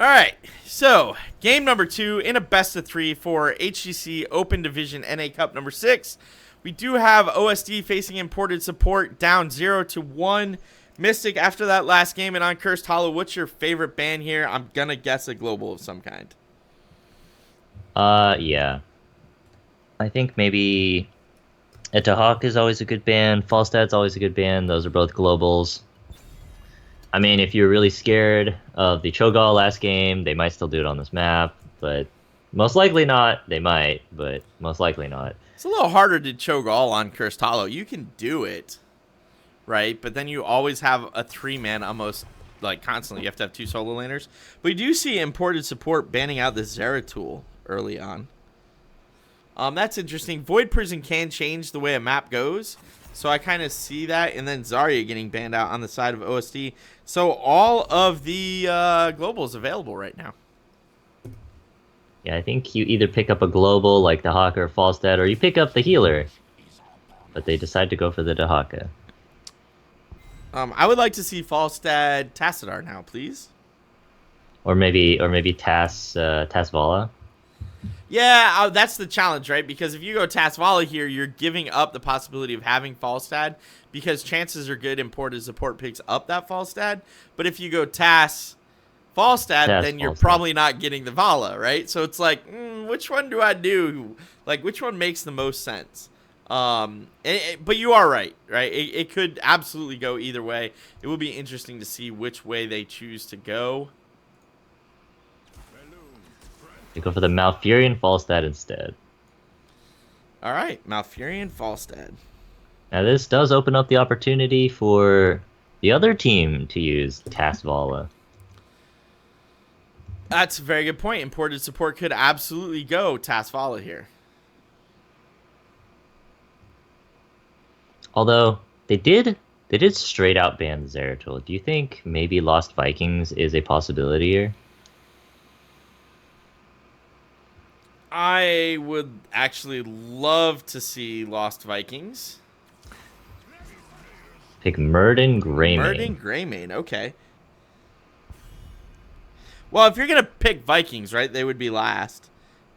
All right, so game number 2 in a best of 3 for HGC Open Division NA Cup number 6. We do have OSD facing imported support down 0-1. Mystic, after that last game and on Cursed Hollow, what's your favorite ban here? I'm gonna guess a global of some kind. Yeah. I think maybe Etahawk is always a good ban. Falstad's always a good ban. Those are both globals. I mean, if you're really scared of the Cho'Gall last game, they might still do it on this map, but most likely not. They might, but most likely not. It's a little harder to choke all on Cursed Hollow. You can do it, right? But then you always have a 3-man almost, like, constantly. You have to have 2 solo laners. But you do see imported support banning out the Zeratul early on. That's interesting. Void Prison can change the way a map goes, so I kind of see that. And then Zarya getting banned out on the side of OSD. So all of the globals available right now. Yeah, I think you either pick up a global like the Hawk or Falstad, or you pick up the healer. But they decide to go for the Dahaka. I would like to see Falstad Tassadar now, please. Or maybe Tasvala. Yeah, that's the challenge, right? Because if you go Tasvala here, you're giving up the possibility of having Falstad, because chances are good imported support picks up that Falstad. But if you go Falstad, then you're probably not getting the Vala, right? So it's like, which one do I do? Like, which one makes the most sense? But you are right? It could absolutely go either way. It will be interesting to see which way they choose to go. You go for the Malfurion Falstad instead. All right, Malfurion Falstad. Now this does open up the opportunity for the other team to use Tasvala. That's a very good point. Imported support could absolutely go Tasvala here. Although they did straight out ban Zeratul. Do you think maybe Lost Vikings is a possibility here? I would actually love to see Lost Vikings. Pick Murden Greymane. Murden Greymane, okay. Well, if you're going to pick Vikings, right, they would be last.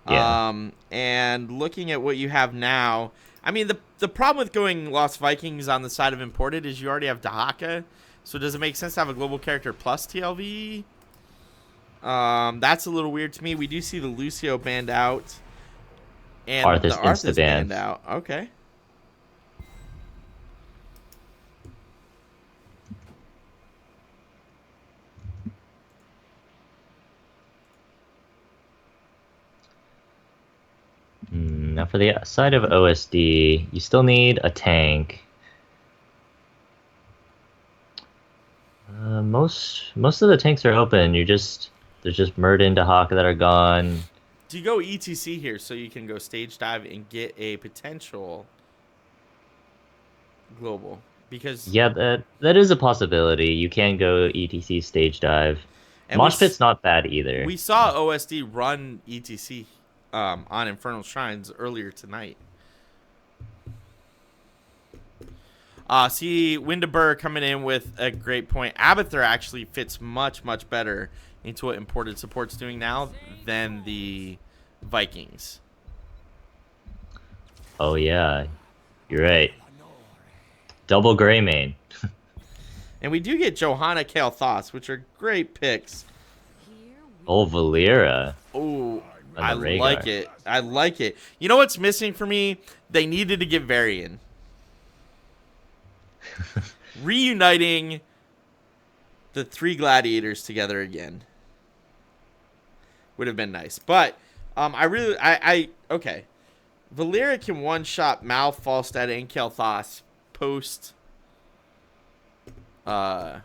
Yeah. And looking at what you have now, I mean, the problem with going Lost Vikings on the side of imported is you already have Dahaka. So does it make sense to have a global character plus TLV? That's a little weird to me. We do see the Lucio banned out. And Arthas the Arthas insta-banned banned out. Okay. Now for the side of OSD, you still need a tank. Most of the tanks are open. There's just Murden, Dahaka that are gone. Do you go ETC here so you can go stage dive and get a potential global? Because yeah, that is a possibility. You can go ETC stage dive. Mosh Pit's not bad either. We saw OSD run ETC on Infernal Shrines earlier tonight. See Windabur coming in with a great point. Abathur actually fits much better into what imported support's doing now than the Vikings. Oh yeah, you're right. Double Greymane. And we do get Johanna Kael'thas, which are great picks. Oh, Valeera. Oh, I like it. I like it. You know what's missing for me? They needed to get Varian. Reuniting the 3 gladiators together again would have been nice. But okay. Valeera can one-shot Mal, Falstad, and Kael'thas post 13.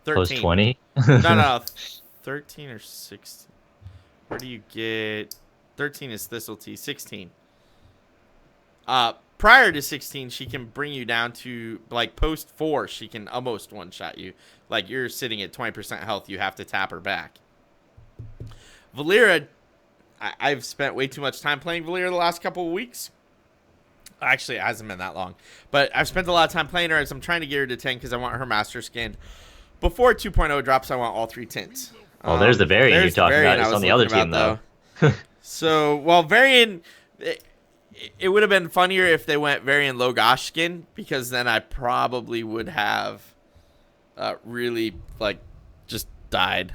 Post 20? No, 13 or 16. Where do you get 13 is Thistletea, 16. Prior to 16, she can bring you down to, like, post 4, she can almost one-shot you. Like, you're sitting at 20% health, you have to tap her back. Valeera, I've spent way too much time playing Valeera the last couple of weeks. Actually, it hasn't been that long. But I've spent a lot of time playing her as I'm trying to get her to 10 because I want her master skin. before 2.0 drops, I want all 3 tints. Oh, there's the variant you're talking about. It's on the other team, though. So, well, variant, it would have been funnier if they went variant Logosh skin, because then I probably would have really, like, just died.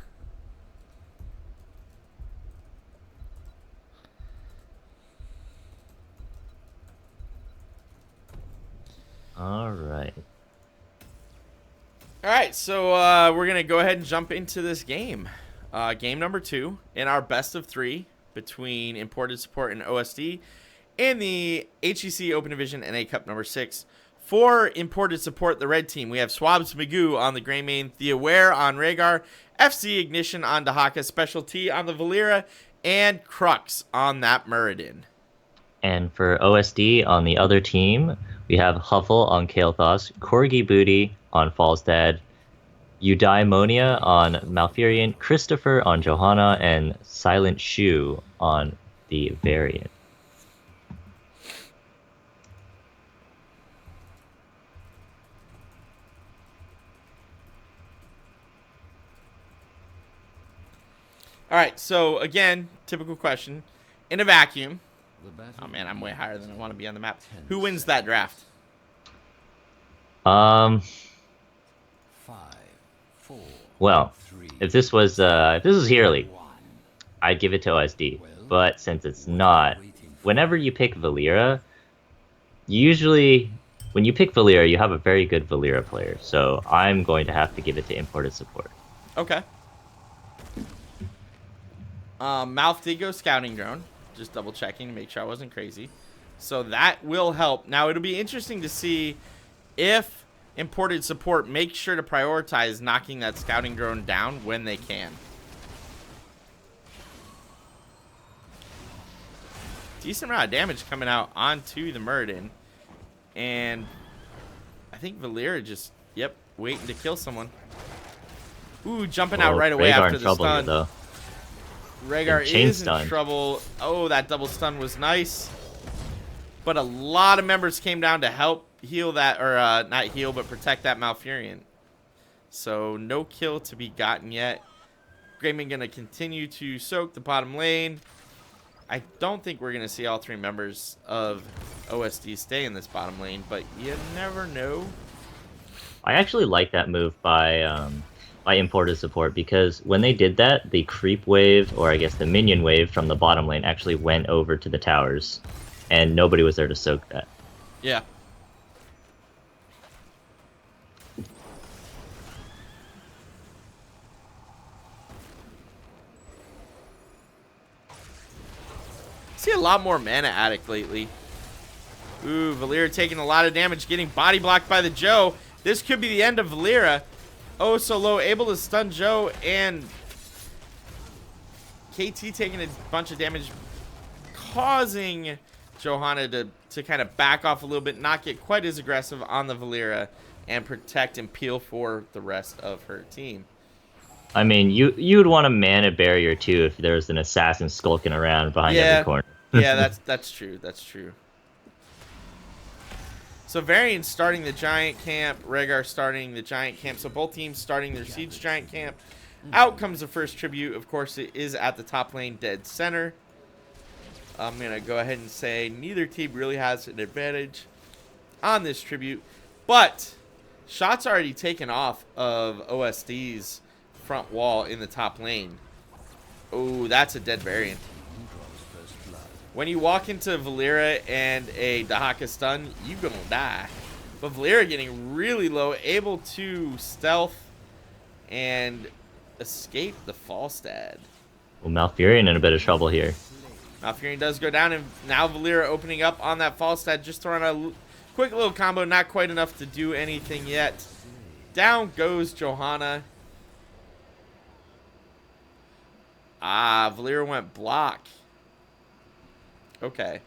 All right. All right, so we're going to go ahead and jump into this game. Game number 2 in our best of 3 between Imported Support and OSD in the HGC Open Division NA Cup number 6. For Imported Support, the red team, we have Swabs Magoo on the Grey Main, The Aware on Rhaegar, FC Ignition on Dahaka, Special T on the Valera, and Crux on that Muradin. And for OSD on the other team, we have Huffle on Kael'thas, Corgi Booty on Falstad, Eudaimonia on Malfurion, Christopher on Johanna, and Silent Shoe on the variant. All right, so again, typical question. In a vacuum, oh man, I'm way higher than I want to be on the map. Who wins that draft? 5, 4. Well, if this was Heerly, I'd give it to OSD. But since it's not, whenever you pick Valera, usually when you pick Valera, you have a very good Valera player. So I'm going to have to give it to Imported Support. Okay. Mouth did go scouting drone. Just double checking to make sure I wasn't crazy. So that will help. Now it'll be interesting to see if Imported Support makes sure to prioritize knocking that scouting drone down when they can. Decent amount of damage coming out onto the Muradin. And I think Valera just, yep, waiting to kill someone. Ooh, jumping out right away after the stun. Here, though. Rhaegar is in trouble. Oh, that double stun was nice. But a lot of members came down to help heal that, or not heal, but protect that Malfurion. So no kill to be gotten yet. Greyman going to continue to soak the bottom lane. I don't think we're going to see all 3 members of OSD stay in this bottom lane, but you never know. I actually like that move by Imported Support, because when they did that, the creep wave, or I guess the minion wave from the bottom lane actually went over to the towers, and nobody was there to soak that. Yeah. See a lot more mana addict lately. Ooh, Valera taking a lot of damage, getting body blocked by the Joe. This could be the end of Valera. Oh, so low, able to stun Joe, and KT taking a bunch of damage, causing Johanna to kind of back off a little bit, not get quite as aggressive on the Valera, and protect and peel for the rest of her team. I mean, you'd want a mana barrier too if there was an assassin skulking around behind every corner. Yeah, that's true. That's true. So Varian starting the giant camp, Rhaegar starting the giant camp. So both teams starting their siege giant camp. Out comes the first tribute. Of course, it is at the top lane, dead center. I'm going to go ahead and say neither team really has an advantage on this tribute. But shots already taken off of OSD's front wall in the top lane. Oh, that's a dead Varian. When you walk into Valera and a Dahaka stun, you gonna die. But Valera getting really low, able to stealth and escape the Falstad. Well, Malfurion in a bit of trouble here. Malfurion does go down, and now Valera opening up on that Falstad, just throwing a quick little combo, not quite enough to do anything yet. Down goes Johanna. Ah, Valera went block. Okay.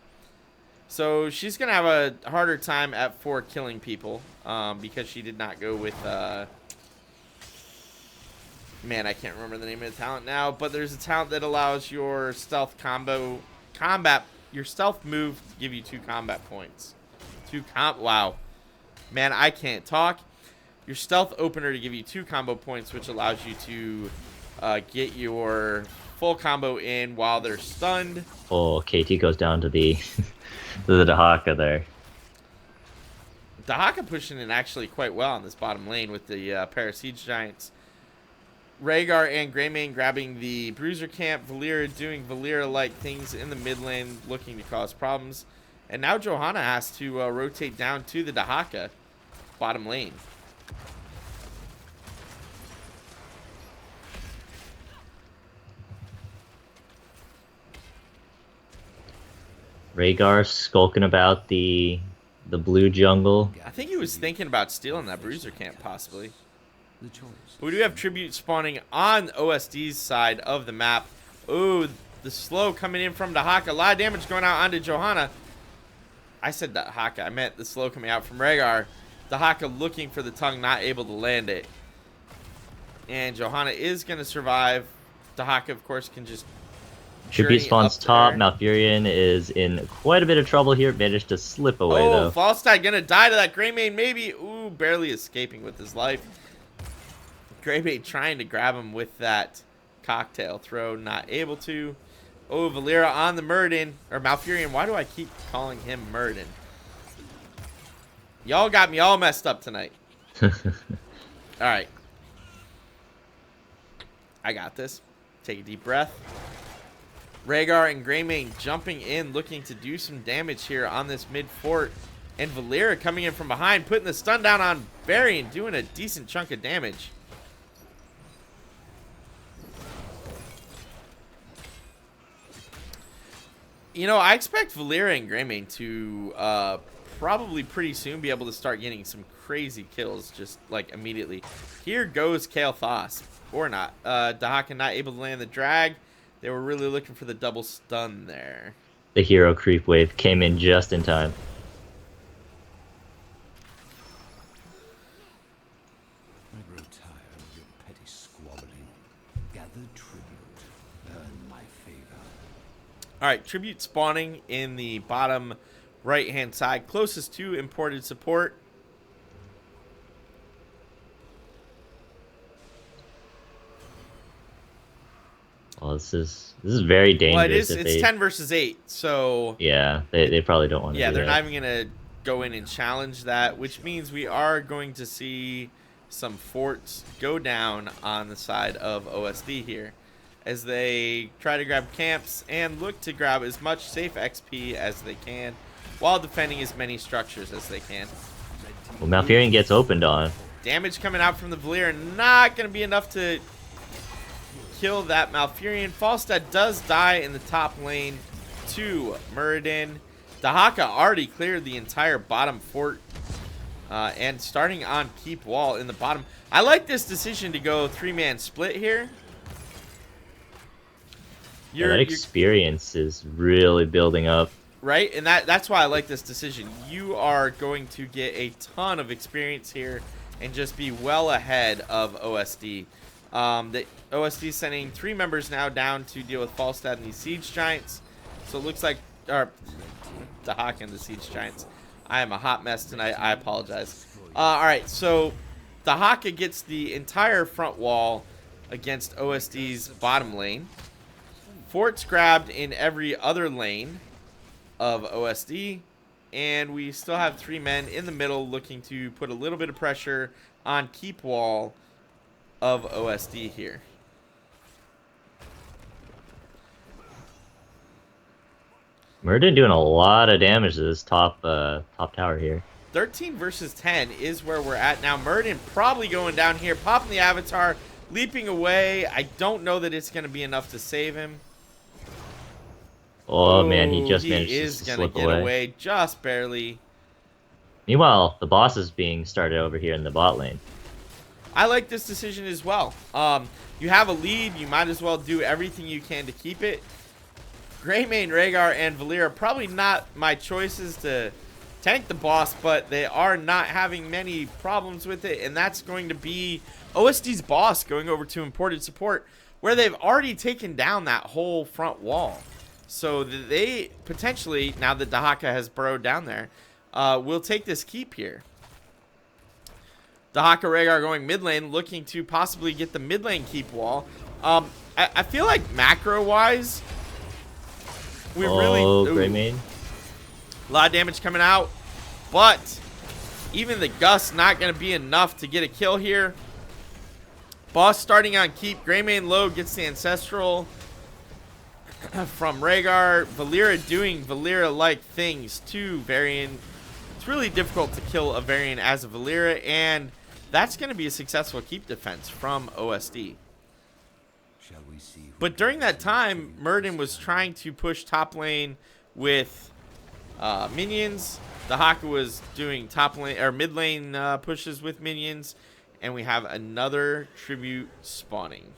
So she's going to have a harder time at 4 killing people because she did not go with... man, I can't remember the name of the talent now, but there's a talent that allows your stealth your stealth move to give you 2 combat points. Wow. Man, I can't talk. your stealth opener to give you 2 combo points, which allows you to get your full combo in while they're stunned. Oh, KT goes down to the to the Dahaka there. Dahaka pushing in actually quite well on this bottom lane with the pair of Siege Giants. Rhaegar and Greymane grabbing the Bruiser camp. Valeera doing Valeera-like things in the mid lane, looking to cause problems. And now Johanna has to rotate down to the Dahaka bottom lane. Rhaegar skulking about the blue jungle. I think he was thinking about stealing that Bruiser camp, possibly. But we do have Tribute spawning on OSD's side of the map. Ooh, the slow coming in from Dahaka. A lot of damage going out onto Johanna. I said Dahaka. I meant the slow coming out from Rhaegar. Dahaka looking for the tongue, not able to land it. And Johanna is going to survive. Dahaka, of course, can just... Tribute spawns top. Malfurion is in quite a bit of trouble here. Managed to slip away, though. Falstad going to die to that Greymane, maybe. Ooh, barely escaping with his life. Greymane trying to grab him with that cocktail throw, not able to. Oh, Valeera on the Muradin, or Malfurion. Why do I keep calling him Muradin? Y'all got me all messed up tonight. All right. I got this. Take a deep breath. Rhaegar and Greymane jumping in, looking to do some damage here on this mid fort. And Valeera coming in from behind, putting the stun down on Varian, doing a decent chunk of damage. You know, I expect Valeera and Greymane to probably pretty soon be able to start getting some crazy kills, just like immediately. Here goes Kael Thas, or not. Dahaka not able to land the drag. They were really looking for the double stun there. The hero creep wave came in just in time. I grow tired of your petty squabbling. Gather tribute. Earn my favor. Alright, tribute spawning in the bottom right-hand side, closest to imported support. Well, this is very dangerous. Well, it's 10 versus 8, so... Yeah, they probably don't want to do that. Yeah, they're not even going to go in and challenge that, which means we are going to see some forts go down on the side of OSD here as they try to grab camps and look to grab as much safe XP as they can while defending as many structures as they can. Well, Malfurion gets opened on. Damage coming out from the Valeera, not going to be enough to kill that Malfurion. Falstad does die in the top lane to Muradin. Dahaka already cleared the entire bottom fort and starting on keep wall in the bottom. I like this decision to go 3-man split here. Yeah, that experience is really building up. Right, and that's why I like this decision. You are going to get a ton of experience here and just be well ahead of OSD. The OSD sending 3 members now down to deal with Falstad and these Siege Giants. So it looks like, or Dahaka and the Siege Giants. I am a hot mess tonight. I apologize. All right, so Dahaka gets the entire front wall against OSD's bottom lane. Forts grabbed in every other lane of OSD. And we still have 3 men in the middle looking to put a little bit of pressure on keep wall of OSD here. Muradin doing a lot of damage to this top tower here. 13 versus 10 is where we're at now. Muradin probably going down here, popping the avatar, leaping away. I don't know that it's going to be enough to save him. Oh man, he just managed is to gonna slip get away just barely. Meanwhile, the boss is being started over here in the bot lane. I like this decision as well. You have a lead, you might as well do everything you can to keep it. Greymane, Rhaegar, and Valeera probably not my choices to tank the boss, but they are not having many problems with it, and that's going to be OSD's boss going over to imported support, where they've already taken down that whole front wall. So they potentially, now that Dahaka has burrowed down there, will take this keep here. Dahaka Rhaegar going mid lane, looking to possibly get the mid lane keep wall. I feel like macro-wise, we really... Greymane. A lot of damage coming out, but even the Gust not going to be enough to get a kill here. Boss starting on keep. Greymane low gets the Ancestral from Rhaegar. Valeera doing Valeera-like things to Varian. It's really difficult to kill a Varian as a Valeera, and that's going to be a successful keep defense from OSD. Shall we see who But during that time, Murden was trying to push top lane with minions. Dahaka was doing top lane or mid lane pushes with minions, and we have another tribute spawning.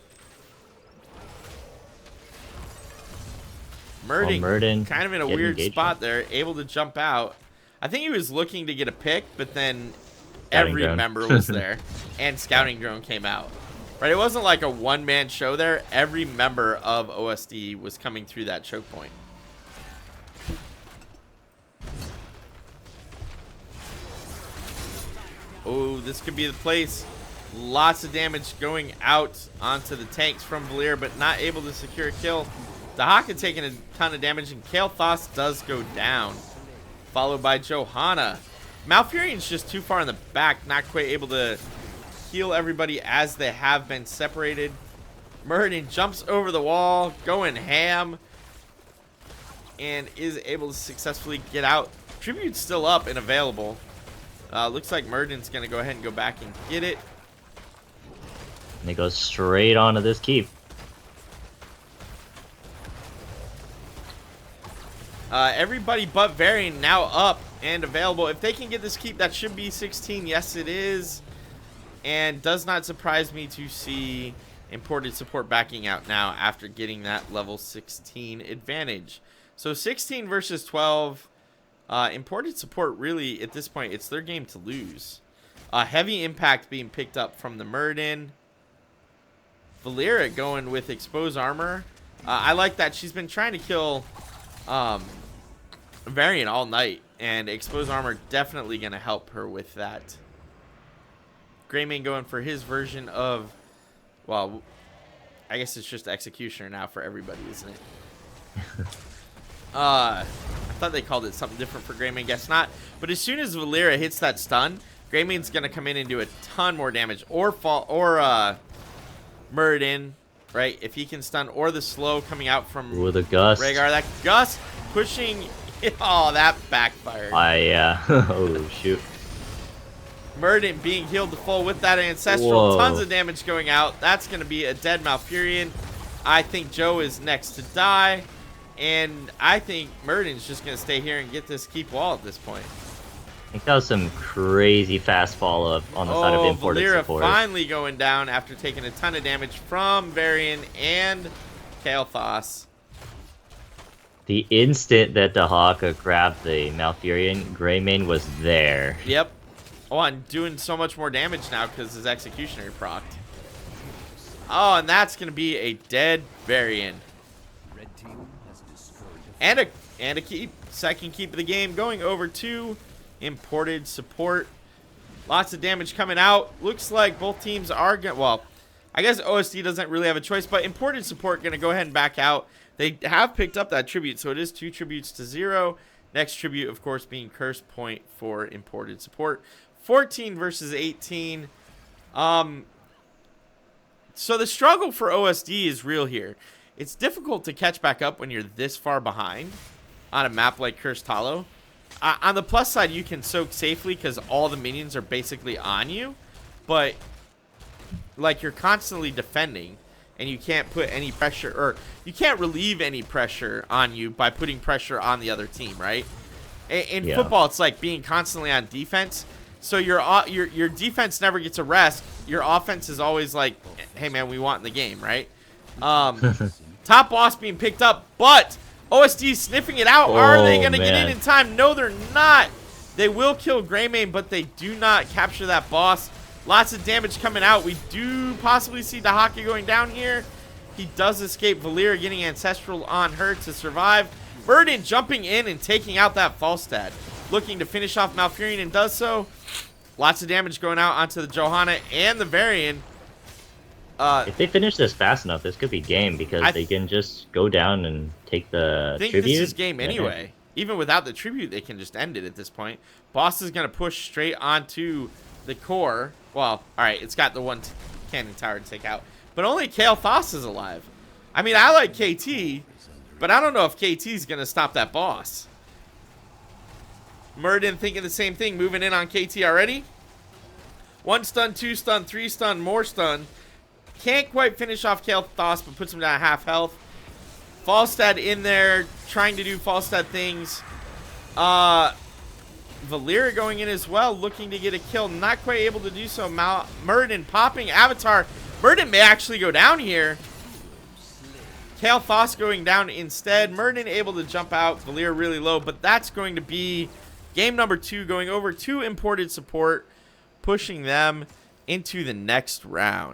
Murden kind of in a weird spot there, able to jump out. I think he was looking to get a pick, but then every member was there, and Scouting Drone came out. Right, it wasn't like a one-man show there. Every member of OSD was coming through that choke point. Oh, this could be the place. Lots of damage going out onto the tanks from Valeera, but not able to secure a kill. Dahaka taking a ton of damage, and Kael'thas does go down, followed by Johanna. Malfurion's just too far in the back, not quite able to heal everybody as they have been separated. Murden jumps over the wall, going ham, and is able to successfully get out. Tribute's still up and available. Looks like Murden's going to go ahead and go back and get it. And it goes straight onto this keep. Everybody but Varian now up and available. If they can get this keep, that should be 16. Yes, it is. And does not surprise me to see imported support backing out now after getting that level 16 advantage. So 16 versus 12. Imported support, really, at this point, it's their game to lose. Heavy impact being picked up from the Murden. Valeera going with Expose Armor. I like that. She's been trying to kill Varian all night, and Expose Armor definitely going to help her with that. Greymane going for his version of, well, I guess it's just Executioner now for everybody, isn't it? I thought they called it something different for Greymane. Guess not. But as soon as Valeera hits that stun, Greymane's going to come in and do a ton more damage. Or Murden, right? If he can stun, or the slow coming out from the Gust. Rhaegar. That Gust pushing. Oh, that backfired. Yeah. Oh, shoot. Murden being healed to full with that Ancestral. Whoa. Tons of damage going out. That's going to be a dead Malfurion. I think Joe is next to die. And I think Murden's just going to stay here and get this keep wall at this point. I think that was some crazy fast follow-up on the side of imported Valeera support. finally going down after taking a ton of damage from Varian and Kael'thas. The instant that Dahaka grabbed the Malfurion, Greymane was there. Yep. Oh, and doing so much more damage now because his Executioner procced. Oh, and that's going to be a dead Varian. red team has destroyed And a keep. Second keep of the game going over to imported support. Lots of damage coming out. Looks like both teams are going to... Well, I guess OSD doesn't really have a choice, but imported support going to go ahead and back out. They have picked up that tribute, so it is 2 tributes to 0. Next tribute, of course, being Curse Point for imported support. 14 versus 18. So the struggle for OSD is real here. It's difficult to catch back up when you're this far behind on a map like Cursed Hollow. On the plus side, you can soak safely because all the minions are basically on you. But, like, you're constantly defending, and you can't put any pressure, or you can't relieve any pressure on you by putting pressure on the other team, right? In football, it's like being constantly on defense. So your defense never gets a rest. Your offense is always like, hey, man, we want in the game, right? Top boss being picked up, but OSD sniffing it out. Are they going to get in time? No, they're not. They will kill Greymane, but they do not capture that boss. Lots of damage coming out. We do possibly see Dahaka going down here. He does escape. Valeera getting Ancestral on her to survive. Murden jumping in and taking out that Falstad. Looking to finish off Malfurion and does so. Lots of damage going out onto the Johanna and the Varian. If they finish this fast enough, this could be game because they can just go down and take the I think tribute. this is game anyway. Even without the tribute, they can just end it at this point. Boss is going to push straight onto the core. Well, all right, it's got the one cannon tower to take out. But only Kale Thos is alive. I mean, I like KT, but I don't know if KT is going to stop that boss. Murden thinking the same thing, moving in on KT already. 1 stun, 2 stun, 3 stun, more stun. Can't quite finish off Kale Thos, but puts him down at half health. Falstad in there, trying to do Falstad things. Valyria going in as well, looking to get a kill. Not quite able to do so. Murden popping Avatar. Murden may actually go down here. Kale Thos going down instead. Murden able to jump out. Valyria really low, but that's going to be game number 2, going over to imported support, pushing them into the next round.